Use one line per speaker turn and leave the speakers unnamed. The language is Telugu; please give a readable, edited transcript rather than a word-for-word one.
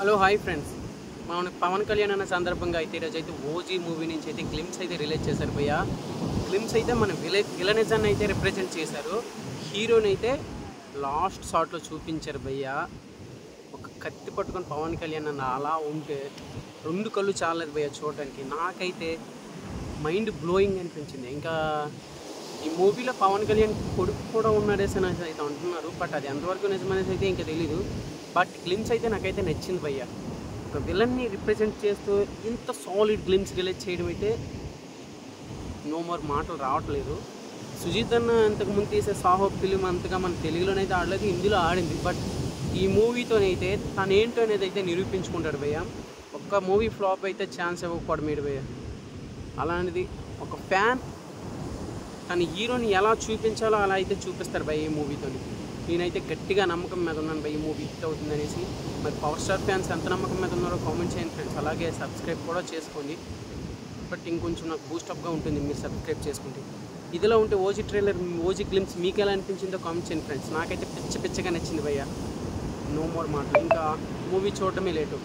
Hello hi friends. మన పవన్ కళ్యాణ్ అన్న సందర్భంగా అయితే ఈరోజు అయితే ఓజీ మూవీ నుంచి అయితే గ్లిమ్స్ అయితే రిలీజ్ చేశారు భయ్య. గ్లిమ్స్ అయితే మన విలనిజాన్ని అయితే రిప్రజెంట్ చేశారు. హీరోని అయితే లాస్ట్ షాట్లో చూపించారు భయ్య. ఒక కత్తి పట్టుకొని పవన్ కళ్యాణ్ అన్న అలా ఉంటే రెండు కళ్ళు చాలలేదు భయ్య చూడడానికి. నాకైతే మైండ్ బ్లోయింగ్ అనిపించింది. ఇంకా ఈ మూవీలో పవన్ కళ్యాణ్ కొడుకు కూడా ఉన్నాడేసి అనేసి అయితే అంటున్నారు. బట్ అది ఎంతవరకు నిజమనేసి అయితే ఇంకా తెలీదు. బట్ గ్లిమ్స్ అయితే నాకైతే నచ్చింది భయ్య. ఒక విలన్ని రిప్రజెంట్ చేస్తూ ఇంత సాలిడ్ గ్లిమ్స్ రిలీజ్ చేయడం అయితే నో మోర్ మాటలు రావట్లేదు. సుజీత్ అన్న ఇంతకుముందు తీసే సాహో ఫిలిం అంతగా మన తెలుగులోనైతే ఆడలేదు, హిందీలో ఆడింది. బట్ ఈ మూవీతోనైతే తనేంటో అనేది అయితే నిరూపించుకుంటాడు భయ్య. ఒక్క మూవీ ఫ్లాప్ అయితే ఛాన్స్ ఇవ్వకపోవడం ఏంటి భయ్య. అలాంటిది ఒక ఫ్యాన్ తన హీరోని ఎలా చూపించాలో అలా అయితే చూపిస్తారు భయ్య ఈ మూవీతోని. నేనైతే గట్టిగా నమ్మకం మీద ఉన్నాను భయ్య మూవీ హిట్ అవుతుంది అనేసి. మరి పవర్ స్టార్ ఫ్యాన్స్ ఎంత నమ్మకం మీద ఉన్నారో కామెంట్ చేయండి ఫ్రెండ్స్. అలాగే సబ్స్క్రైబ్ కూడా చేసుకోండి. బట్ ఇంకొంచెం నాకు బూస్టప్గా ఉంటుంది మీరు సబ్స్క్రైబ్ చేసుకుంటే. ఇదిలో ఉంటే ఓజీ ట్రైలర్, ఓజీ గ్లిమ్స్ మీకు ఎలా అనిపించిందో కామెంట్ చేయండి ఫ్రెండ్స్. నాకైతే పిచ్చగా నచ్చింది భయ్య. నో మోర్ మాటలు, ఇంకా మూవీ చూడటమే లేటు.